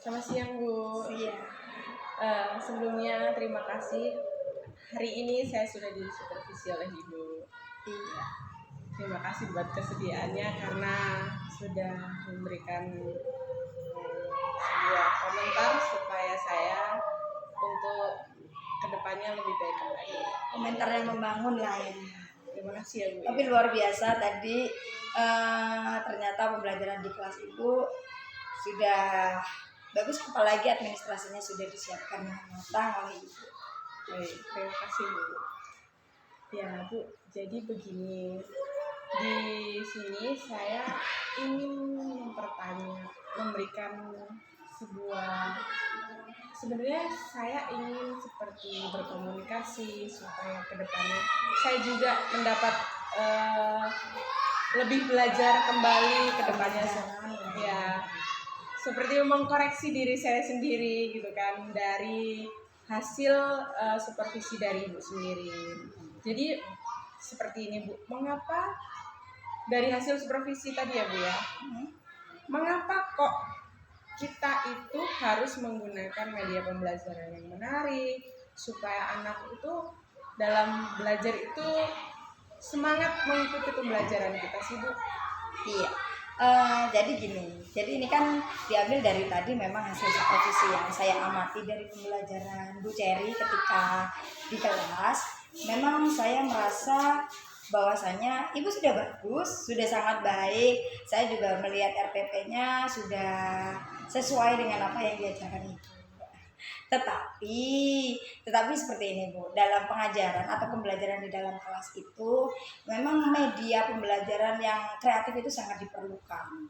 Selamat siang, Bu. Iya. Sebelumnya terima kasih. Hari ini saya sudah disupervisi oleh Ibu. Iya. Terima kasih buat kesediaannya karena sudah memberikan sebuah komentar supaya saya untuk kedepannya lebih baik lagi. Komentar yang membangun lah ya. Terima kasih ya, Bu. Tapi luar biasa tadi ternyata pembelajaran di kelas Ibu sudah bagus, apalagi administrasinya sudah disiapkan dengan matang oleh Ibu. Baik, terima kasih, Bu. Ya, Bu, jadi begini. Di sini saya ingin memberikan sebenarnya saya ingin seperti berkomunikasi supaya kedepannya saya juga mendapat lebih belajar kembali kedepannya, ya seperti mengkoreksi diri saya sendiri gitu kan dari hasil supervisi dari Ibu sendiri. Jadi seperti ini, Bu, mengapa dari hasil supervisi tadi ya, Bu ya, mengapa kok kita itu harus menggunakan media pembelajaran yang menarik supaya anak itu dalam belajar itu semangat mengikuti pembelajaran kita sih, Bu? Iya. Jadi gini, jadi ini kan diambil dari tadi memang hasil supervisi yang saya amati dari pembelajaran Bu Cherry ketika di kelas. Memang saya merasa bahwasanya Ibu sudah bagus, sudah sangat baik. Saya juga melihat RPP-nya sudah sesuai dengan apa yang diajarkan Ibu. Tetapi seperti ini, Bu, dalam pengajaran atau pembelajaran di dalam kelas itu memang media pembelajaran yang kreatif itu sangat diperlukan.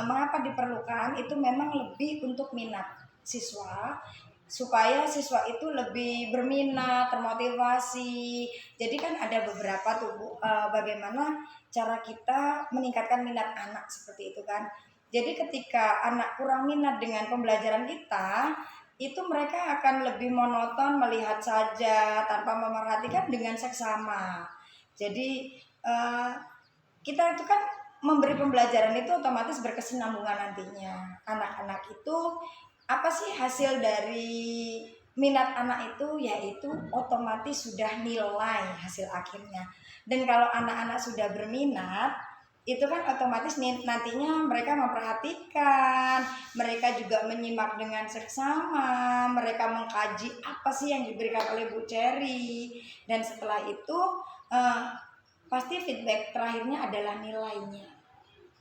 Mengapa diperlukan? Itu memang lebih untuk minat siswa, supaya siswa itu lebih berminat, termotivasi. Jadi kan ada beberapa tuh, Bu, bagaimana cara kita meningkatkan minat anak seperti itu kan. Jadi ketika anak kurang minat dengan pembelajaran kita, itu mereka akan lebih monoton melihat saja tanpa memerhatikan dengan seksama. Jadi kita itu kan memberi pembelajaran itu otomatis berkesinambungan nantinya. Anak-anak itu apa sih hasil dari minat anak itu, yaitu otomatis sudah nilai hasil akhirnya. Dan kalau anak-anak sudah berminat, itu kan otomatis nantinya mereka memperhatikan, mereka juga menyimak dengan seksama, mereka mengkaji apa sih yang diberikan oleh Bu Cherry, dan setelah itu pasti feedback terakhirnya adalah nilainya.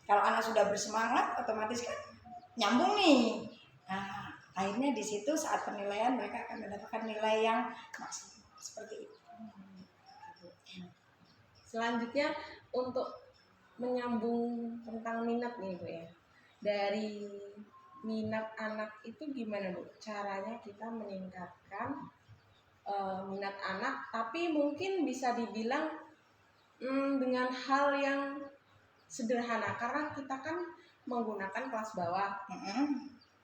Kalau anak sudah bersemangat, otomatis kan nyambung nih. Nah, akhirnya di situ saat penilaian mereka akan mendapatkan nilai yang maksimal seperti itu. Selanjutnya untuk menyambung tentang minat nih, Bu ya. Dari minat anak itu gimana, Bu? Caranya kita meningkatkan minat anak, tapi mungkin bisa dibilang dengan hal yang sederhana karena kita kan menggunakan kelas bawah.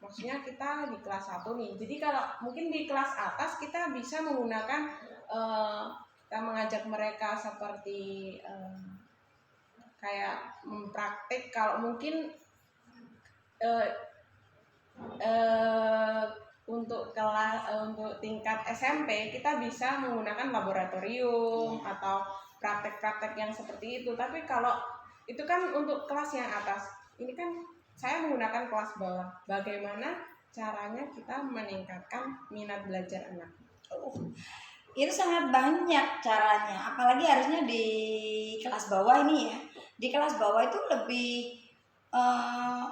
Maksudnya kita di kelas 1 nih. Jadi kalau mungkin di kelas atas kita bisa menggunakan kita mengajak mereka seperti kayak mempraktik. Kalau mungkin untuk tingkat SMP kita bisa menggunakan laboratorium atau praktek-praktek yang seperti itu. Tapi kalau itu kan untuk kelas yang atas. Ini kan saya menggunakan kelas bawah. Bagaimana caranya kita meningkatkan minat belajar anak? Itu sangat banyak caranya, apalagi harusnya di kelas bawah ini ya. Di kelas bawah itu lebih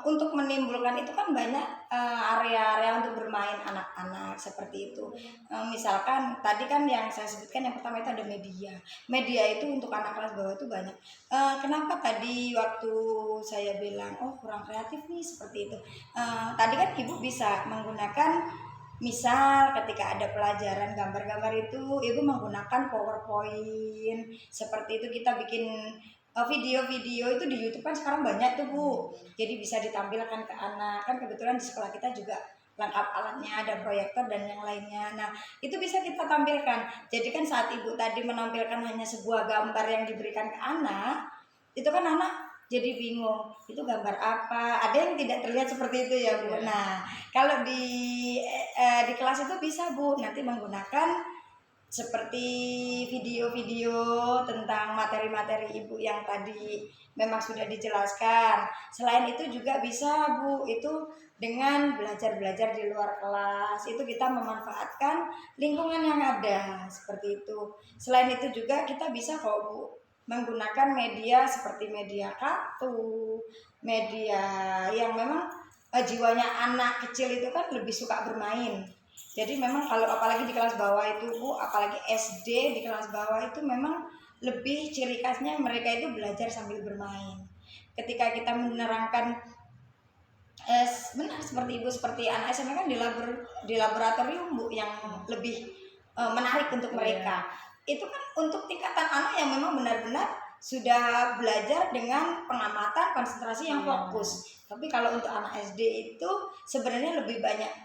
untuk menimbulkan itu kan banyak area-area untuk bermain anak-anak seperti itu. Misalkan tadi kan yang saya sebutkan yang pertama itu ada media. Media itu untuk anak kelas bawah itu banyak. Kenapa tadi waktu saya bilang kurang kreatif nih seperti itu. Tadi kan Ibu bisa menggunakan, misal ketika ada pelajaran gambar-gambar itu Ibu menggunakan PowerPoint. Seperti itu kita bikin video-video itu di YouTube kan sekarang banyak tuh, Bu. Jadi bisa ditampilkan ke anak. Kan kebetulan di sekolah kita juga lengkap alatnya, ada proyektor dan yang lainnya. Nah, itu bisa kita tampilkan. Jadi kan saat Ibu tadi menampilkan hanya sebuah gambar yang diberikan ke anak, itu kan anak jadi bingung itu gambar apa, ada yang tidak terlihat seperti itu ya Bu. Iya. Nah kalau di kelas itu bisa Bu nanti menggunakan seperti video-video tentang materi-materi Ibu yang tadi memang sudah dijelaskan. Selain itu juga bisa Bu, itu dengan belajar-belajar di luar kelas, itu kita memanfaatkan lingkungan yang ada, seperti itu. Selain itu juga kita bisa kok Bu, menggunakan media seperti media kartu, media yang memang jiwanya anak kecil itu kan lebih suka bermain. Jadi memang kalau apalagi di kelas bawah itu Bu, apalagi SD di kelas bawah itu memang lebih ciri khasnya mereka itu belajar sambil bermain. Ketika kita menerangkan benar seperti Ibu, seperti anak SMA kan di laboratorium Bu yang lebih menarik untuk mereka. Itu kan untuk tingkatan anak yang memang benar-benar sudah belajar dengan pengamatan konsentrasi yang fokus. Tapi kalau untuk anak SD itu sebenarnya lebih banyak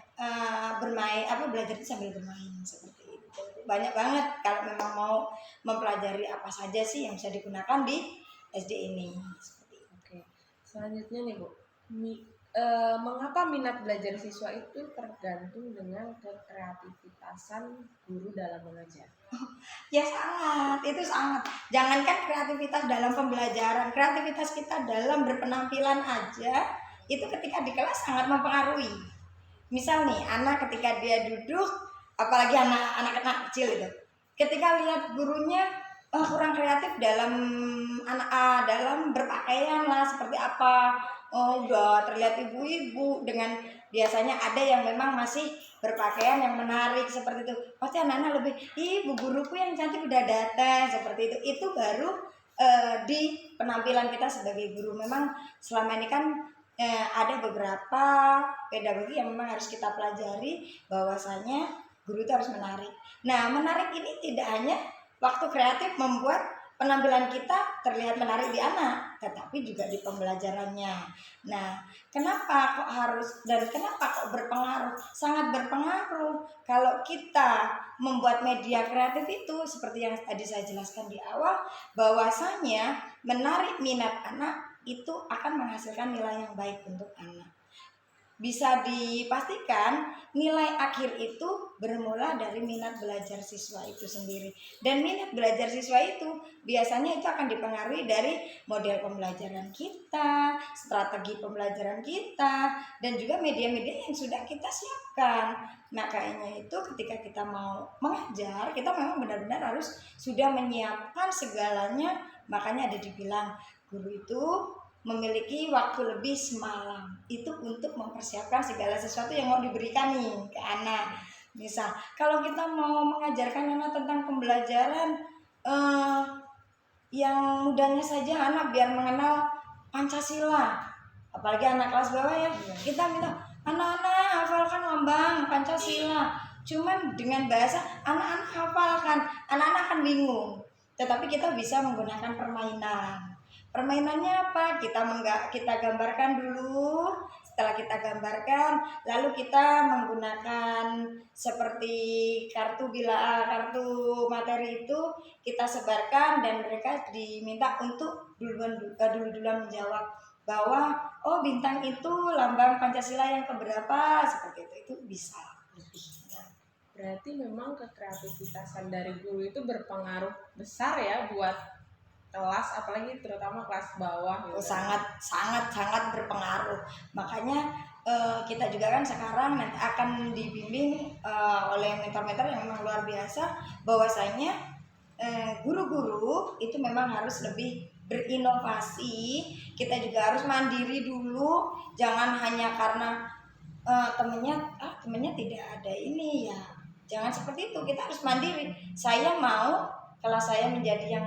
bermain belajar itu sambil bermain seperti itu. Banyak banget kalau memang mau mempelajari apa saja sih yang bisa digunakan di SD ini. Seperti itu. Oke. Selanjutnya nih Bu, mengapa minat belajar siswa itu tergantung dengan kekreativitasan guru dalam mengajar? Ya sangat, itu sangat. Jangankan kreativitas dalam pembelajaran, kreativitas kita dalam berpenampilan aja itu ketika di kelas sangat mempengaruhi. Misal nih, anak ketika dia duduk, apalagi anak-anak kecil itu, ketika lihat gurunya kurang kreatif dalam dalam berpakaian lah seperti apa, udah terlihat ibu-ibu dengan biasanya ada yang memang masih berpakaian yang menarik seperti itu, pasti anak-anak lebih, bu guruku yang cantik udah datang seperti itu baru di penampilan kita sebagai guru. Memang selama ini kan ada beberapa pedagogi yang memang harus kita pelajari, bahwasanya guru itu harus menarik. Nah menarik ini tidak hanya waktu kreatif membuat penampilan kita terlihat menarik di anak, tetapi juga di pembelajarannya. Nah, kenapa kok harus dan kenapa kok berpengaruh? Sangat berpengaruh kalau kita membuat media kreatif itu seperti yang tadi saya jelaskan di awal, bahwasanya menarik minat anak itu akan menghasilkan nilai yang baik untuk anak. Bisa dipastikan nilai akhir itu bermula dari minat belajar siswa itu sendiri. Dan minat belajar siswa itu biasanya itu akan dipengaruhi dari model pembelajaran kita, strategi pembelajaran kita, dan juga media-media yang sudah kita siapkan. Makanya itu ketika kita mau mengajar, kita memang benar-benar harus sudah menyiapkan segalanya. Makanya ada dibilang guru itu memiliki waktu lebih semalam itu untuk mempersiapkan segala sesuatu yang mau diberikan nih ke anak. Misal kalau kita mau mengajarkan anak tentang pembelajaran yang mudahnya saja, anak biar mengenal Pancasila, apalagi anak kelas bawah ya, kita minta anak-anak hafalkan lambang Pancasila, cuman dengan bahasa anak-anak hafalkan, anak-anak akan bingung. Tetapi kita bisa menggunakan permainan. Permainannya apa? Kita gambarkan dulu. Setelah kita gambarkan, lalu kita menggunakan seperti kartu kartu materi itu kita sebarkan, dan mereka diminta untuk dulu-duluan menjawab bahwa bintang itu lambang Pancasila yang keberapa, seperti itu bisa lebih. Berarti memang kekreativitasan dari guru itu berpengaruh besar ya buat kelas, apalagi terutama kelas bawah gitu. Sangat berpengaruh. Makanya kita juga kan sekarang nanti akan dibimbing oleh mentor-mentor yang memang luar biasa, bahwasanya guru-guru itu memang harus lebih berinovasi. Kita juga harus mandiri dulu, jangan hanya karena temennya tidak ada ini ya, jangan seperti itu. Kita harus mandiri. Saya mau kelas saya menjadi yang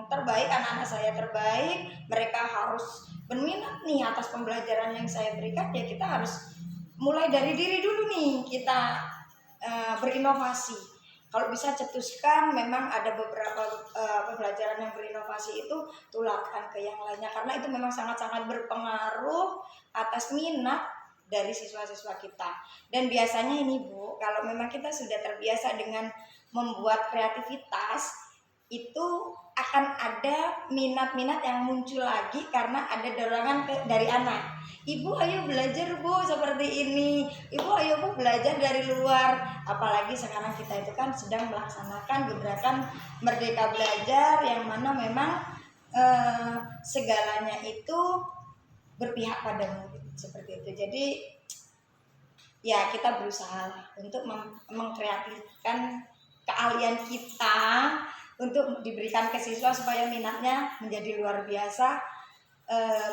terbaik, anak-anak saya terbaik, mereka harus berminat nih atas pembelajaran yang saya berikan, ya kita harus mulai dari diri dulu nih, kita berinovasi. Kalau bisa cetuskan, memang ada beberapa pembelajaran yang berinovasi itu tularkan ke yang lainnya, karena itu memang sangat-sangat berpengaruh atas minat dari siswa-siswa kita. Dan biasanya ini Bu, kalau memang kita sudah terbiasa dengan membuat kreativitas, itu akan ada minat-minat yang muncul lagi karena ada dorongan dari anak. Ibu ayo belajar bu seperti ini, ibu ayo bu belajar dari luar. Apalagi sekarang kita itu kan sedang melaksanakan gebrakan Merdeka Belajar yang mana memang segalanya itu berpihak pada murid seperti itu. Jadi ya kita berusaha untuk mengkreatifkan keahlian kita untuk diberikan ke siswa supaya minatnya menjadi luar biasa,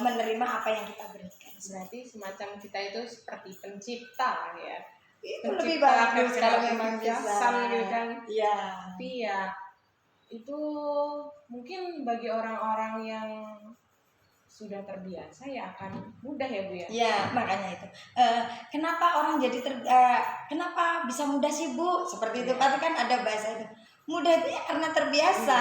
menerima apa yang kita berikan. Berarti semacam kita itu seperti pencipta ya. Itu lebih bagus kalau memang bisa. Gitu kan. Iya. Tapi ya itu mungkin bagi orang-orang yang sudah terbiasa ya akan mudah ya Bu ya. Ya makanya itu. Kenapa orang jadi kenapa bisa mudah sih Bu? Seperti itu. Pasti kan ada bahasa itu. Mudah itu ya karena terbiasa.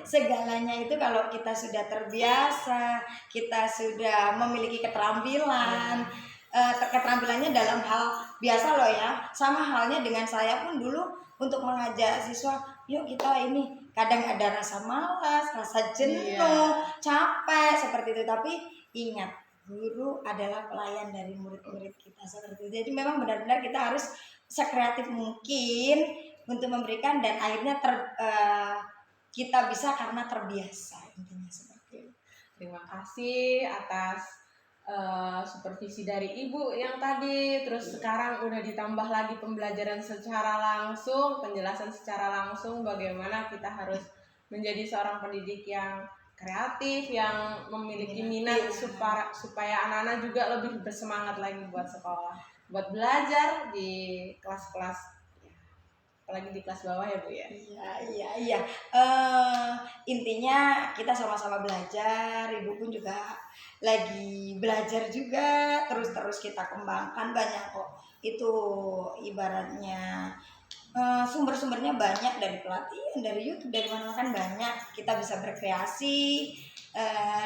Segalanya itu kalau kita sudah terbiasa, kita sudah memiliki keterampilan. Keterampilannya dalam hal biasa loh ya. Sama halnya dengan saya pun dulu untuk mengajak siswa, yuk kita ini kadang ada rasa malas, rasa jenuh, capek seperti itu. Tapi ingat, guru adalah pelayan dari murid-murid kita seperti itu. Jadi memang benar-benar kita harus sekreatif mungkin untuk memberikan dan akhirnya kita bisa karena terbiasa intinya seperti itu. Terima kasih atas supervisi dari Ibu yang tadi, terus sekarang udah ditambah lagi pembelajaran secara langsung, penjelasan secara langsung bagaimana kita harus menjadi seorang pendidik yang kreatif, yang memiliki minat supaya anak-anak juga lebih bersemangat lagi buat sekolah, buat belajar di kelas-kelas, apalagi di kelas bawah ya Bu ya. Iya. Intinya kita sama-sama belajar, Ibu pun juga lagi belajar juga, terus kita kembangkan banyak kok. Itu ibaratnya sumber-sumbernya banyak dari pelatihan, dari YouTube, dari mana-mana kan banyak. Kita bisa berkreasi,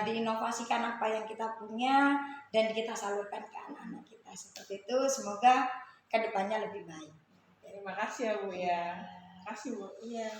diinovasikan apa yang kita punya dan kita salurkan ke anak-anak kita seperti itu. Semoga kedepannya lebih baik. Terima kasih ya Bu ya. Terima kasih Bu. Iya.